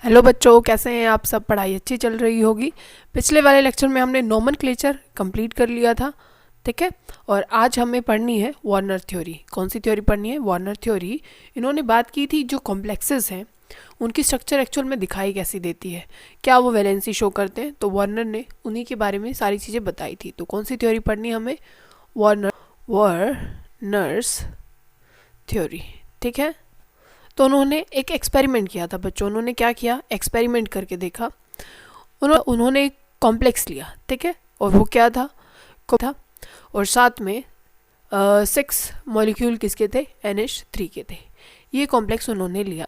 Hello बच्चों, कैसे हैं आप सब? पढ़ाई अच्छी चल रही होगी। पिछले वाले लेक्चर में हमने नोमेनक्लेचर कंप्लीट कर लिया था, ठीक है। और आज हमें पढ़नी है वार्नर थ्योरी। कौन सी थ्योरी पढ़नी है? Warner theory. इन्होंने बात की थी जो कॉम्प्लेक्सेस हैं उनकी स्ट्रक्चर एक्चुअल में दिखाई कैसी देती है, क्या वो वैलेंसी शो करते हैं। तो वार्नर ने उन्हीं के बारे में सारी चीज़ें बताई थी। तो कौन सी थ्योरी पढ़नी है हमें? वार्नर्स थ्योरी, ठीक है। तो उन्होंने एक एक्सपेरिमेंट किया था बच्चों। उन्होंने क्या किया? एक्सपेरिमेंट करके देखा। उन्होंने एक कॉम्प्लेक्स लिया, ठीक है। और वो क्या था? और साथ में 6 मॉलिक्यूल किसके थे? NH3 के थे। ये कॉम्प्लेक्स उन्होंने लिया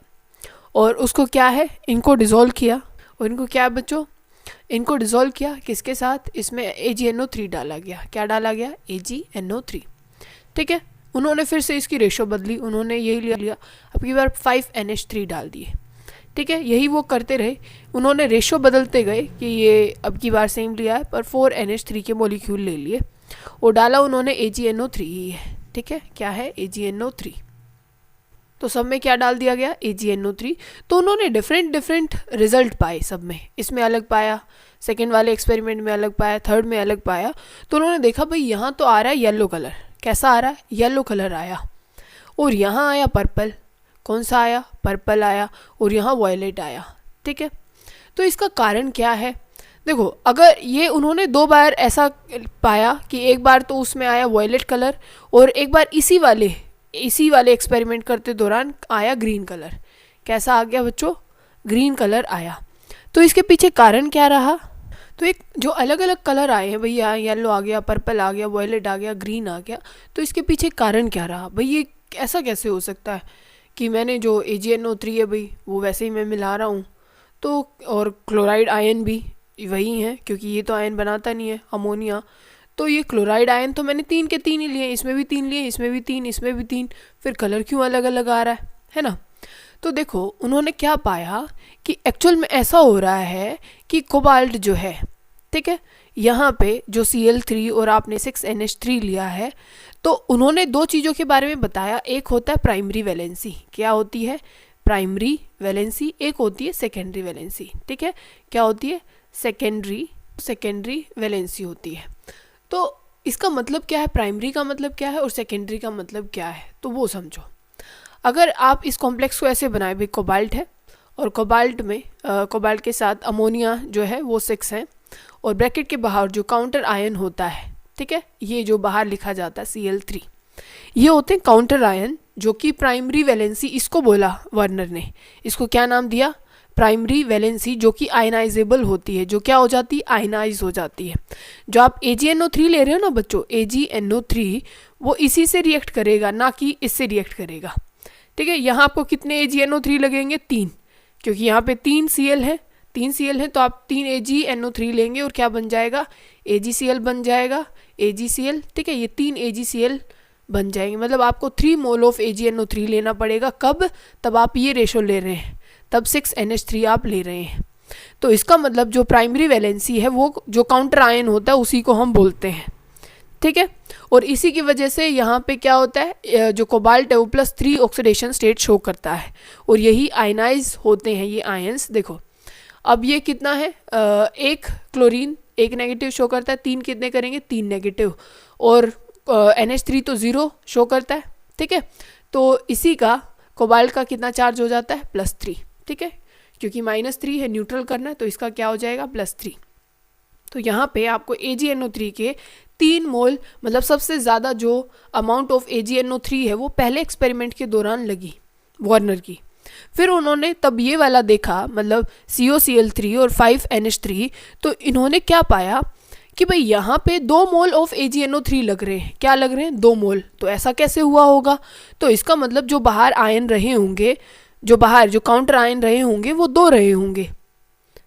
और उसको क्या है, इनको डिज़ोल्व किया। और इनको क्या है बच्चों? इनको डिज़ोल्व किया किसके साथ? इसमें AgNO3 डाला गया। क्या डाला गया? AgNO3, ठीक है। उन्होंने फिर से इसकी रेशो बदली। उन्होंने यही लिया अब की बार 5NH3 डाल दिए, ठीक है। यही वो करते रहे। उन्होंने रेशो बदलते गए कि ये अब की बार सेम लिया है पर 4NH3 के मॉलिक्यूल ले लिए और डाला उन्होंने AgNO3 ही है, ठीक है। क्या है? AgNO3। तो सब में क्या डाल दिया गया? AgNO3। तो उन्होंने डिफरेंट रिजल्ट पाए सब में। इसमें अलग पाया, सेकेंड वाले एक्सपेरिमेंट में अलग पाया, थर्ड में अलग पाया। तो उन्होंने देखा भाई यहाँ तो आ रहा है येलो कलर। कैसा आ रहा है? येलो कलर आया। और यहाँ आया पर्पल। कौन सा आया? पर्पल आया। और यहाँ वॉयलेट आया, ठीक है। तो इसका कारण क्या है? देखो, अगर ये उन्होंने 2 बार ऐसा पाया कि एक बार तो उसमें आया वॉयलेट कलर और एक बार इसी वाले एक्सपेरिमेंट करते दौरान आया ग्रीन कलर। कैसा आ गया बच्चों? ग्रीन कलर आया। तो इसके पीछे कारण क्या रहा? तो एक जो अलग अलग कलर आए हैं भैया, येलो आ गया, पर्पल आ गया, वॉयलेट आ गया, ग्रीन आ गया, तो इसके पीछे कारण क्या रहा भाई? ये ऐसा कैसे हो सकता है कि मैंने जो AgNO3 है भाई वो वैसे ही मैं मिला रहा हूँ, तो और क्लोराइड आयन भी वही है क्योंकि ये तो आयन बनाता नहीं है अमोनिया। तो ये क्लोराइड आयन तो मैंने 3 के 3 ही लिए, इसमें भी 3 लिए, इसमें भी 3, इसमें भी 3, फिर कलर क्यों अलग अलग आ रहा है ना। तो देखो उन्होंने क्या पाया कि एक्चुअल में ऐसा हो रहा है कि कोबाल्ट जो है, ठीक है, यहाँ पे जो Cl3 और आपने 6NH3 लिया है, तो उन्होंने 2 चीज़ों के बारे में बताया। एक होता है प्राइमरी वैलेंसी। क्या होती है? Primary valency. एक होती है सेकेंडरी वैलेंसी, ठीक है। क्या होती है? सेकेंडरी वैलेंसी होती है। तो इसका मतलब क्या है? प्राइमरी का मतलब क्या है और सेकेंडरी का मतलब क्या है, तो वो समझो। अगर आप इस कॉम्प्लेक्स को ऐसे बनाए, भाई कोबाल्ट है और कोबाल्ट के साथ अमोनिया जो है वो 6 है और ब्रैकेट के बाहर जो काउंटर आयन होता है, ठीक है, ये जो बाहर लिखा जाता है Cl3, ये होते हैं काउंटर आयन जो कि प्राइमरी वैलेंसी, इसको बोला वार्नर ने। इसको क्या नाम दिया? प्राइमरी वैलेंसी, जो कि आयनाइजेबल होती है। जो क्या हो जाती है? आयनाइज हो जाती है। जो आप AgNO3 ले रहे हो ना बच्चों, AgNO3 वो इसी से रिएक्ट करेगा, ना कि इससे रिएक्ट करेगा, ठीक है। यहाँ आपको कितने AgNO3 लगेंगे? 3, क्योंकि यहाँ पे 3 Cl है, 3 Cl है, तो आप 3 AgNO3 लेंगे और क्या बन जाएगा? AgCl बन जाएगा, AgCl, ठीक है। ये 3 AgCl बन जाएंगे। मतलब आपको 3 मोल ऑफ AgNO3 लेना पड़ेगा। कब? तब आप ये रेशो ले रहे हैं, तब 6NH3 आप ले रहे हैं। तो इसका मतलब जो प्राइमरी वैलेंसी है वो जो काउंटर आयन होता है उसी को हम बोलते हैं, ठीक है। और इसी की वजह से यहाँ पे क्या होता है, जो कोबाल्ट है वो +3 ऑक्सीडेशन स्टेट शो करता है और यही आयनाइज होते हैं ये आयंस। देखो अब ये कितना है, 1 क्लोरीन 1 नेगेटिव शो करता है, 3 कितने करेंगे? 3 नेगेटिव, और NH3 तो 0 शो करता है, ठीक है। तो इसी का कोबाल्ट का कितना चार्ज हो जाता है? +3, ठीक है, क्योंकि -3 है, न्यूट्रल करना है, तो इसका क्या हो जाएगा? +3। तो यहाँ पे आपको AgNO3 के 3 मोल, मतलब सबसे ज़्यादा जो अमाउंट ऑफ AgNO3 है वो पहले एक्सपेरिमेंट के दौरान लगी वार्नर की। फिर उन्होंने तब ये वाला देखा, मतलब COCl3 और 5NH3, तो इन्होंने क्या पाया कि भाई यहाँ पे 2 मोल ऑफ AgNO3 लग रहे हैं। क्या लग रहे हैं? 2 मोल। तो ऐसा कैसे हुआ होगा? तो इसका मतलब जो बाहर आयन रहे होंगे, जो काउंटर आयन रहे होंगे वो 2 रहे होंगे,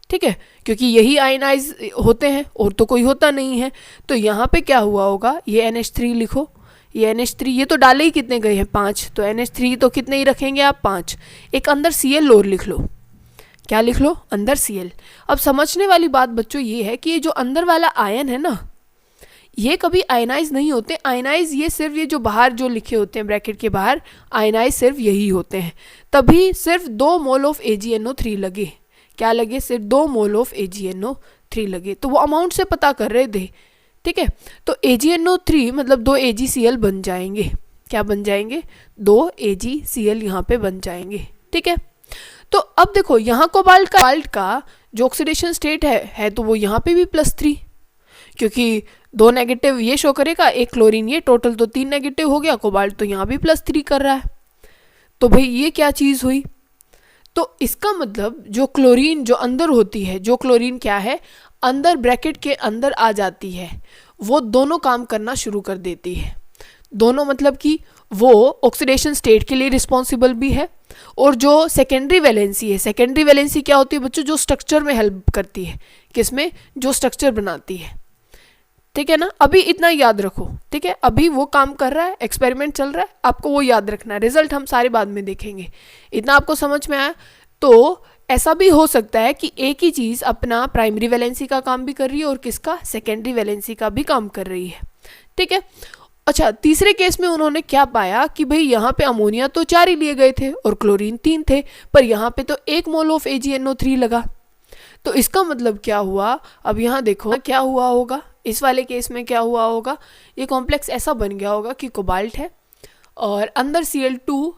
ठीक है, क्योंकि यही आयनाइज होते हैं और तो कोई होता नहीं है। तो यहाँ पे क्या हुआ होगा? ये NH3 लिखो, ये NH3, ये तो डाले ही कितने गए हैं? 5, तो NH3 तो कितने ही रखेंगे आप? 5। एक अंदर Cl और लिख लो। क्या लिख लो? अंदर Cl। अब समझने वाली बात बच्चों ये है कि ये जो अंदर वाला आयन है ना, ये कभी आयनाइज नहीं होते। आयनाइज ये सिर्फ ये जो बाहर जो लिखे होते हैं ब्रैकेट के बाहर, आयनाइज सिर्फ यही होते हैं। तभी सिर्फ 2 मोल ऑफ AgNO3 लगे। क्या लगे, सिर्फ 2 मोल ऑफ AgNO3 लगे। तो वो अमाउंट से पता कर रहे थे, ठीक है। तो AgNO3 मतलब 2 AgCl बन जाएंगे। क्या बन जाएंगे, 2 AgCl यहाँ पे बन जाएंगे, ठीक है। तो अब देखो यहाँ कोबाल्ट का जो ऑक्सीडेशन स्टेट है तो वो यहाँ पे भी +3, क्योंकि 2 नेगेटिव ये शो करेगा, एक क्लोरीन ये, टोटल तो 3 नेगेटिव हो गया। कोबाल्ट तो यहाँ भी +3 कर रहा है। तो भाई ये क्या चीज़ हुई, तो इसका मतलब जो क्लोरीन जो अंदर होती है, जो क्लोरीन क्या है अंदर ब्रैकेट के अंदर आ जाती है, वो दोनों काम करना शुरू कर देती है। दोनों मतलब कि वो ऑक्सीडेशन स्टेट के लिए रिस्पॉन्सिबल भी है, और जो सेकेंडरी वैलेंसी है, सेकेंडरी वैलेंसी क्या होती है बच्चों, जो स्ट्रक्चर में हेल्प करती है, किसमें, जो स्ट्रक्चर बनाती है, ठीक है ना। अभी इतना याद रखो, ठीक है, अभी वो काम कर रहा है, एक्सपेरिमेंट चल रहा है, आपको वो याद रखना है, रिजल्ट हम सारे बाद में देखेंगे। इतना आपको समझ में आया। तो ऐसा भी हो सकता है कि एक ही चीज़ अपना प्राइमरी वैलेंसी का काम भी कर रही है और किसका, सेकेंडरी वैलेंसी का भी काम कर रही है, ठीक है। अच्छा, तीसरे केस में उन्होंने क्या पाया कि भाई यहाँ पे अमोनिया तो 4 ही लिए गए थे और क्लोरीन 3 थे, पर यहाँ पे तो 1 मोल ऑफ AgNO3 लगा। तो इसका मतलब क्या हुआ, अब यहाँ देखो क्या हुआ होगा, इस वाले केस में क्या हुआ होगा, ये कॉम्प्लेक्स ऐसा बन गया होगा कि कोबाल्ट है और अंदर Cl2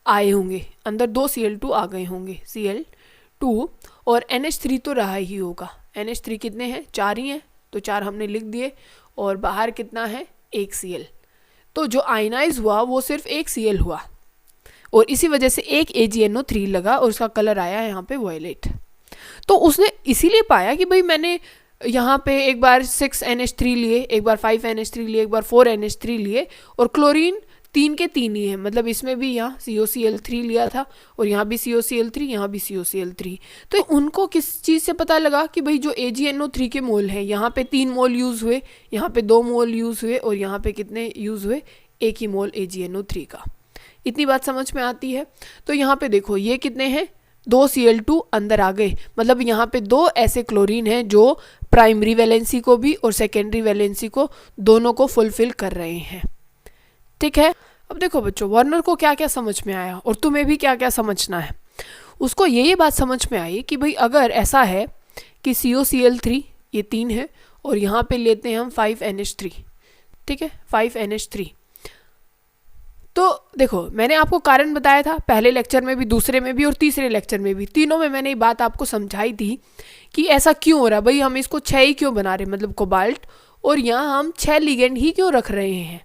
आए होंगे, अंदर 2 Cl2 आ गए होंगे, Cl2, और NH3 तो रहा ही होगा। NH3 कितने हैं, 4 ही हैं, तो 4 हमने लिख दिए, और बाहर कितना है, 1 Cl। तो जो आयनाइज हुआ वो सिर्फ 1 Cl हुआ, और इसी वजह से 1 AgNO3 लगा और उसका कलर आया यहाँ पे वॉयलेट। तो उसने इसीलिए पाया कि भाई मैंने यहाँ पे एक बार 6 NH3 लिए, एक बार 5 NH3 लिए, एक बार 4 NH3 लिए, और क्लोरीन 3 के 3 ही है, मतलब इसमें भी यहाँ COCl3 लिया था और यहाँ भी COCl3, यहाँ भी COCl3। तो उनको किस चीज़ से पता लगा कि भाई जो AgNO3 के मोल हैं, यहाँ पे 3 मोल यूज़ हुए, यहाँ पे 2 मोल यूज़ हुए, और यहाँ पे कितने यूज़ हुए, 1 ही मोल AgNO3 का। इतनी बात समझ में आती है। तो यहाँ पे देखो ये कितने हैं, 2 Cl2 अंदर आ गए, मतलब यहाँ पे 2 ऐसे क्लोरीन हैं जो प्राइमरी वैलेंसी को भी और सेकेंडरी वैलेंसी को दोनों को फुलफिल कर रहे हैं, ठीक है। अब देखो बच्चों, वार्नर को क्या क्या समझ में आया और तुम्हें भी क्या क्या समझना है। उसको ये बात समझ में आई कि भाई अगर ऐसा है कि COCl3 ये 3 है और यहाँ पे लेते हैं हम 5 NH3, ठीक है, 5 NH3। तो देखो मैंने आपको कारण बताया था पहले लेक्चर में भी, दूसरे में भी और तीसरे लेक्चर में भी, तीनों में मैंने ये बात आपको समझाई थी कि ऐसा क्यों हो रहा है भाई, हम इसको 6 ही क्यों बना रहे, मतलब कोबाल्ट, और यहाँ हम 6 लिगेंड ही क्यों रख रहे हैं।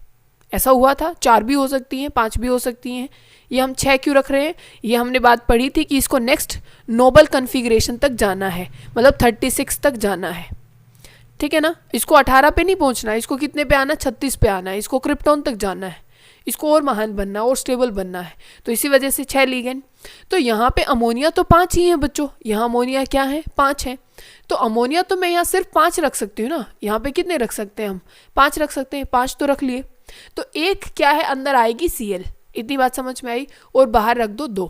ऐसा हुआ था, 4 भी हो सकती हैं, 5 भी हो सकती हैं, ये हम 6 क्यों रख रहे हैं। ये हमने बात पढ़ी थी कि इसको नेक्स्ट नोबल कन्फिग्रेशन तक जाना है, मतलब 36 तक जाना है, ठीक है ना। इसको 18 पे नहीं पहुंचना है, इसको कितने पे आना है, 36 पे आना है, इसको क्रिप्टॉन तक जाना है, इसको और महान बनना है और स्टेबल बनना है। तो इसी वजह से 6 लिगेंड। तो यहाँ पे अमोनिया तो 5 ही है बच्चों, यहाँ अमोनिया क्या है, 5 है। तो अमोनिया तो मैं यहाँ सिर्फ 5 रख सकती हूँ ना, यहाँ पे कितने रख सकते हैं हम, 5 रख सकते हैं, 5 तो रख लिए। तो एक क्या है, अंदर आएगी Cl, इतनी बात समझ में आई, और बाहर रख दो 2,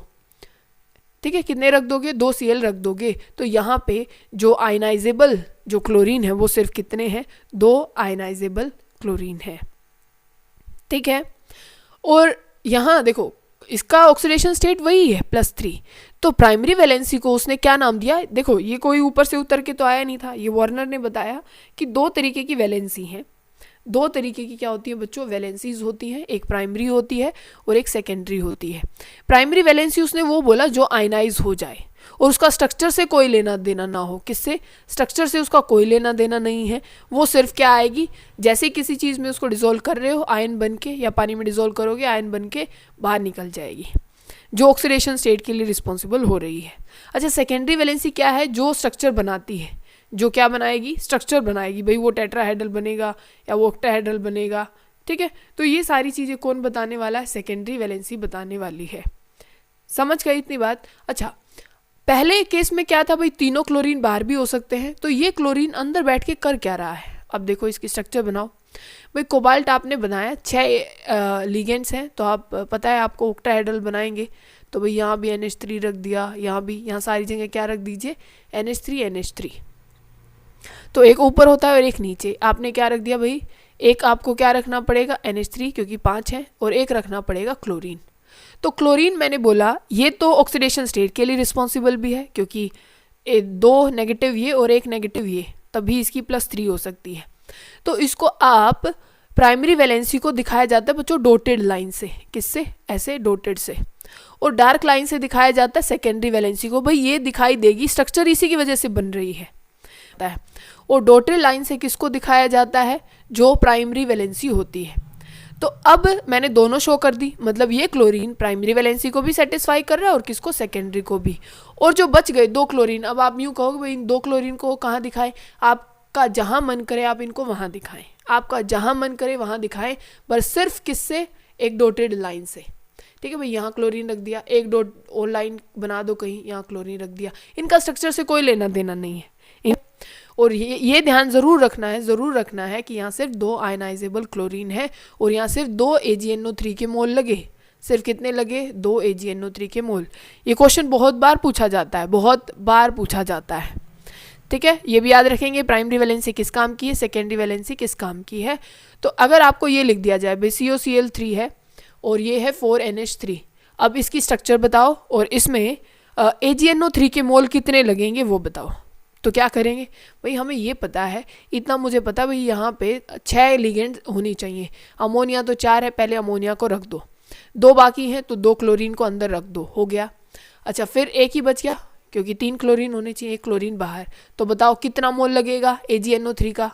ठीक है। कितने रख दोगे, 2 Cl रख दोगे। तो यहाँ पे जो आयनाइजेबल जो क्लोरीन है वो सिर्फ कितने हैं, 2 आयनाइजेबल क्लोरीन है, ठीक है। और यहाँ देखो इसका ऑक्सीडेशन स्टेट वही है +3। तो प्राइमरी वैलेंसी को उसने क्या नाम दिया, देखो ये कोई ऊपर से उतर के तो आया नहीं था, ये वार्नर ने बताया कि 2 तरीके की वैलेंसी हैं, 2 तरीके की क्या होती है बच्चों, वैलेंसीज होती हैं, एक प्राइमरी होती है और एक सेकेंडरी होती है। प्राइमरी वैलेंसी उसने वो बोला जो आयनाइज हो जाए और उसका स्ट्रक्चर से कोई लेना देना ना हो, किससे, स्ट्रक्चर से उसका कोई लेना देना नहीं है, वो सिर्फ क्या आएगी, जैसे किसी चीज़ में उसको डिसॉल्व कर रहे हो आयन बन के, या पानी में डिसॉल्व करोगे आयन बन के बाहर निकल जाएगी, जो ऑक्सीडेशन स्टेट के लिए रिस्पॉन्सिबल हो रही है। अच्छा, सेकेंडरी वैलेंसी क्या है, जो स्ट्रक्चर बनाती है, जो क्या बनाएगी, स्ट्रक्चर बनाएगी, भाई वो टेट्राहेड्रल बनेगा या वो ऑक्टाहेड्रल बनेगा, ठीक है। तो ये सारी चीज़ें कौन बताने वाला है, सेकेंडरी वैलेंसी बताने वाली है। समझ गई इतनी बात। अच्छा, पहले केस में क्या था भाई, तीनों क्लोरीन बाहर भी हो सकते हैं, तो ये क्लोरीन अंदर बैठ के कर क्या रहा है। अब देखो इसकी स्ट्रक्चर बनाओ भाई, कोबाल्ट आपने बनाया, 6 लिगेंड्स हैं, तो आप पता है आपको ऑक्टाहेड्रल बनाएंगे, तो भाई यहाँ भी NH3 रख दिया, यहाँ भी, यहाँ सारी जगह क्या रख दीजिए, NH3 NH3। तो एक ऊपर होता है और एक नीचे, आपने क्या रख दिया भाई, एक आपको क्या रखना पड़ेगा, NH3 क्योंकि 5 है, और एक रखना पड़ेगा क्लोरीन। तो क्लोरीन मैंने बोला ये तो ऑक्सीडेशन स्टेट के लिए रिस्पॉन्सिबल भी है, क्योंकि दो नेगेटिव ये और एक नेगेटिव ये, तभी इसकी +3 हो सकती है। तो इसको आप प्राइमरी वैलेंसी को दिखाया जाता है बच्चों डॉटेड लाइन से, किससे, ऐसे डॉटेड से, और डार्क लाइन से दिखाया जाता है सेकेंडरी वैलेंसी को। भाई ये दिखाई देगी, स्ट्रक्चर इसी की वजह से बन रही है। और डॉटेड लाइन से किसको दिखाया जाता है, जो प्राइमरी वैलेंसी होती है। तो अब मैंने दोनों शो कर दी, मतलब ये क्लोरीन प्राइमरी वैलेंसी को भी सेटिस्फाई कर रहा है और किसको, सेकेंडरी को भी। और जो बच गए 2 क्लोरीन, अब आप यूँ कहोगे भाई इन 2 क्लोरीन को कहाँ दिखाएं, आपका जहाँ मन करे आप इनको वहाँ दिखाएं, आपका जहाँ मन करे वहाँ दिखाएं, पर सिर्फ किससे, एक डॉटेड लाइन से। ठीक है भाई, यहाँ क्लोरीन रख दिया, एक डॉट और लाइन बना दो कहीं, यहाँ क्लोरीन रख दिया, इनका स्ट्रक्चर से कोई लेना देना नहीं है। और ये ध्यान ज़रूर रखना है कि यहाँ सिर्फ 2 आयनाइजेबल क्लोरीन है और यहाँ सिर्फ 2 AgNO3 के मोल लगे। सिर्फ कितने लगे, 2 AgNO3 के मोल। ये क्वेश्चन बहुत बार पूछा जाता है, ठीक है, ये भी याद रखेंगे। प्राइमरी वैलेंसी किस काम की है, सेकेंडरी वैलेंसी किस काम की है। तो अगर आपको ये लिख दिया जाए भाई COCl3 है और ये है 4NH3, अब इसकी स्ट्रक्चर बताओ और इसमें AgNO3 के मोल कितने लगेंगे वो बताओ। तो क्या करेंगे भाई, हमें ये पता है, इतना मुझे पता भाई, यहाँ पे 6 लिगेंड होनी चाहिए। अमोनिया तो 4 है, पहले अमोनिया को रख दो, 2 बाकी हैं तो 2 क्लोरीन को अंदर रख दो, हो गया। अच्छा फिर एक ही बच गया, क्योंकि 3 क्लोरीन होने चाहिए, 1 क्लोरीन बाहर। तो बताओ कितना मोल लगेगा AgNO3 का,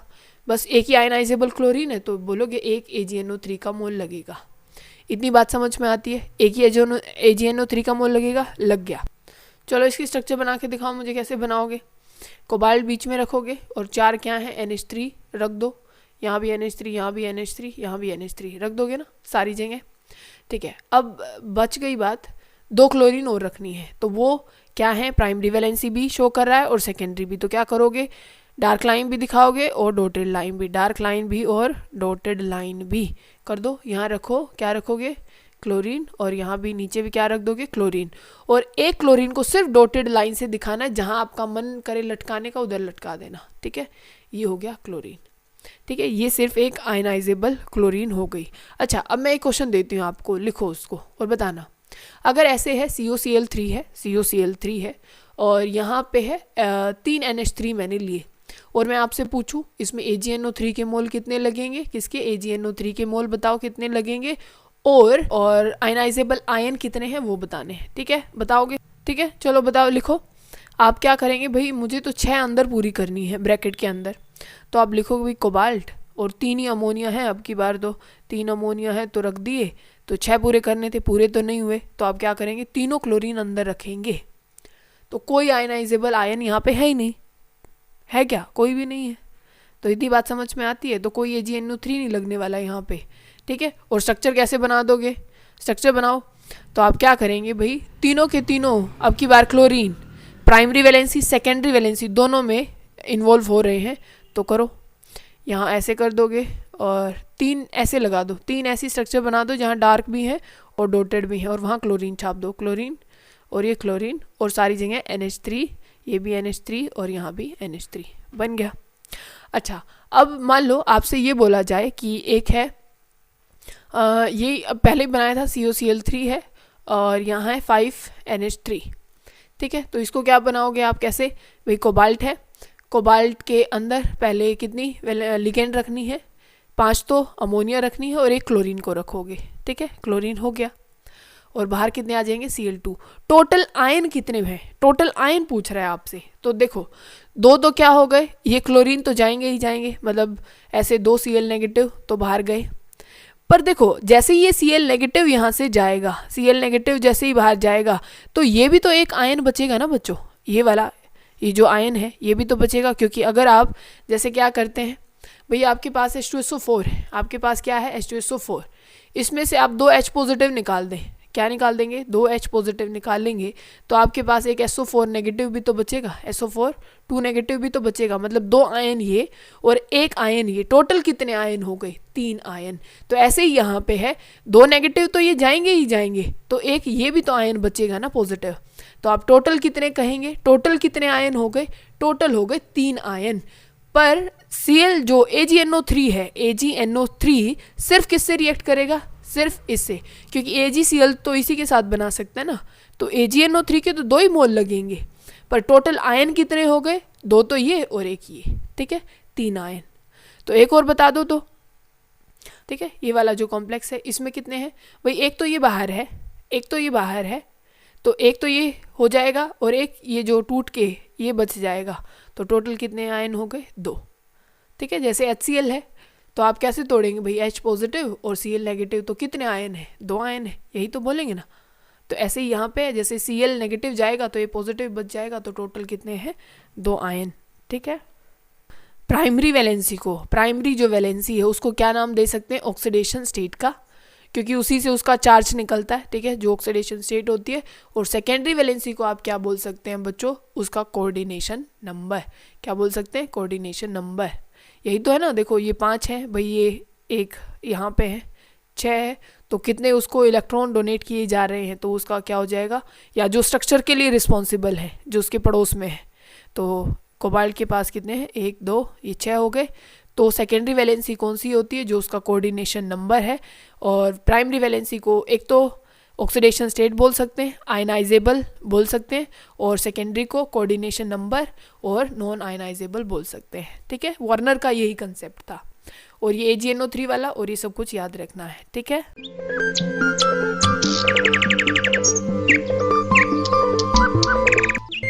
बस एक ही आयनाइजेबल क्लोरीन है तो बोलोगे 1 AgNO3 का मोल लगेगा। इतनी बात समझ में आती है, एक ही AgNO3 का मोल लगेगा, लग गया। चलो इसकी स्ट्रक्चर बना के दिखाओ मुझे, कैसे बनाओगे। कोबाल्ट बीच में रखोगे और 4 क्या है, NH3 रख दो, यहाँ भी NH3, यहाँ भी NH3, यहाँ भी NH3 रख दोगे ना सारी जगह, ठीक है। अब बच गई बात, 2 क्लोरीन और रखनी है, तो वो क्या है, प्राइमरी वैलेंसी भी शो कर रहा है और सेकेंडरी भी। तो क्या करोगे, डार्क लाइन भी दिखाओगे और डॉटेड लाइन भी, डार्क लाइन भी और डॉटेड लाइन भी कर दो। यहाँ रखो, क्या रखोगे, क्लोरीन, और यहाँ भी नीचे भी क्या रख दोगे, क्लोरीन। और एक क्लोरीन को सिर्फ डॉटेड लाइन से दिखाना है, जहाँ आपका मन करे लटकाने का उधर लटका देना, ठीक है। ये हो गया क्लोरीन, ठीक है, ये सिर्फ एक आयनाइजेबल क्लोरीन हो गई। अच्छा अब मैं एक क्वेश्चन देती हूँ आपको, लिखो उसको और बताना। अगर ऐसे है COCl3 है और यहाँ पे है 3 NH3 मैंने लिए, और मैं आपसे पूछूं इसमें AgNO3 के मोल कितने लगेंगे, किसके, AgNO3 के मोल बताओ कितने लगेंगे, और आयनाइजेबल आयन कितने हैं वो बताने हैं, ठीक है, बताओगे, ठीक है। चलो बताओ, लिखो। आप क्या करेंगे भाई, मुझे तो 6 अंदर पूरी करनी है ब्रैकेट के अंदर, तो आप लिखोगे भाई कोबाल्ट, और 3 ही अमोनिया है, अब की बार तो 3 अमोनिया है तो रख दिए, तो 6 पूरे करने थे, पूरे तो नहीं हुए, तो आप क्या करेंगे, तीनों क्लोरीन अंदर रखेंगे। तो कोई आयनाइजेबल आयन यहाँ पे है ही नहीं, है क्या, कोई भी नहीं है। तो इतनी बात समझ में आती है, तो कोई AgNO3 नहीं लगने वाला यहाँ पे, ठीक है। और स्ट्रक्चर कैसे बना दोगे, स्ट्रक्चर बनाओ तो आप क्या करेंगे भाई, तीनों के तीनों अब की बार chlorine primary valency secondary valency दोनों में इन्वॉल्व हो रहे हैं, तो करो, यहाँ ऐसे कर दोगे और 3 ऐसे लगा दो, 3 ऐसी स्ट्रक्चर बना दो जहाँ डार्क भी है और डॉटेड भी है, और वहाँ क्लोरीन छाप दो, क्लोरीन और ये क्लोरीन, और सारी जगह NH3, ये भी NH3 और यहाँ भी NH3 बन गया। अच्छा अब मान लो आपसे ये बोला जाए कि एक है ये पहले बनाया था COCl3 है और यहाँ है 5NH3, ठीक है। तो इसको क्या बनाओगे आप, कैसे भाई, कोबाल्ट है, कोबाल्ट के अंदर पहले कितनी लिगेंड रखनी है, 5 तो अमोनिया रखनी है और 1 क्लोरीन को रखोगे, ठीक है, क्लोरीन हो गया। और बाहर कितने आ जाएंगे, Cl2। टोटल आयन कितने हैं, टोटल आयन पूछ रहा है आपसे, तो देखो 2 तो क्या हो गए, ये क्लोरीन तो जाएंगे ही जाएंगे, मतलब ऐसे 2 Cl नेगेटिव तो बाहर गए। पर देखो जैसे ही ये Cl नेगेटिव यहाँ से जाएगा, Cl नेगेटिव जैसे ही बाहर जाएगा, तो ये भी तो एक आयन बचेगा ना बच्चों, ये वाला, ये जो आयन है ये भी तो बचेगा। क्योंकि अगर आप जैसे क्या करते हैं भैया, आपके पास H2SO4 है, आपके पास क्या है H2SO4, इसमें से आप 2 H पॉजिटिव निकाल दें, क्या निकाल देंगे, 2 H पॉजिटिव निकाल लेंगे, तो आपके पास एक SO4 नेगेटिव भी तो बचेगा, SO4 2 नेगेटिव भी तो बचेगा, मतलब 2 आयन ये और 1 आयन ये, टोटल कितने आयन हो गए, 3 आयन। तो ऐसे ही यहाँ पे है 2 नेगेटिव तो ये जाएंगे ही जाएंगे, तो एक ये भी तो आयन बचेगा ना पॉजिटिव। तो आप टोटल कितने कहेंगे, टोटल कितने आयन हो गए, टोटल हो गए 3 आयन। पर Cl जो AgNO3 है, AgNO3 सिर्फ किससे रिएक्ट करेगा, सिर्फ इससे, क्योंकि AgCl तो इसी के साथ बना सकता है ना, तो AgNO3 के तो 2 ही मोल लगेंगे। पर टोटल आयन कितने हो गए, 2 तो ये और 1 ये, ठीक है, 3 आयन। तो एक और बता दो तो, ठीक है, ये वाला जो कॉम्प्लेक्स है इसमें कितने हैं, भाई एक तो ये बाहर है, एक तो ये बाहर है, तो एक तो ये हो जाएगा और एक ये जो टूट के ये बच जाएगा, तो टोटल कितने आयन हो गए, 2, ठीक है। जैसे HCl है तो आप कैसे तोड़ेंगे भाई, H पॉजिटिव और Cl नेगेटिव, तो कितने आयन है, 2 आयन है, यही तो बोलेंगे ना। तो ऐसे ही यहाँ पे जैसे Cl नेगेटिव जाएगा तो ये पॉजिटिव बच जाएगा, तो टोटल कितने हैं, 2 आयन, ठीक है। प्राइमरी वैलेंसी को, प्राइमरी जो वैलेंसी है उसको क्या नाम दे सकते हैं, ऑक्सीडेशन स्टेट का, क्योंकि उसी से उसका चार्ज निकलता है, ठीक है, जो ऑक्सीडेशन स्टेट होती है। और सेकेंडरी वैलेंसी को आप क्या बोल सकते हैं बच्चों, उसका कोऑर्डिनेशन नंबर, क्या बोल सकते हैं, कोऑर्डिनेशन नंबर, यही तो है ना। देखो ये 5 है भाई, ये एक यहाँ पे है 6 है, तो कितने उसको इलेक्ट्रॉन डोनेट किए जा रहे हैं, तो उसका क्या हो जाएगा, या जो स्ट्रक्चर के लिए रिस्पॉन्सिबल है जो उसके पड़ोस में है, तो कोबाल्ट के पास कितने हैं, 1 2 ये 6 हो गए। तो सेकेंडरी वैलेंसी कौन सी होती है, जो उसका कोऑर्डिनेशन नंबर है। और प्राइमरी वैलेंसी को एक तो ऑक्सीडेशन स्टेट बोल सकते हैं, आयनाइजेबल बोल सकते हैं, और सेकेंडरी को कोऑर्डिनेशन नंबर और नॉन आयनाइजेबल बोल सकते हैं, ठीक है। वार्नर का यही कंसेप्ट था, और ये AgNO3 वाला, और ये सब कुछ याद रखना है, ठीक है।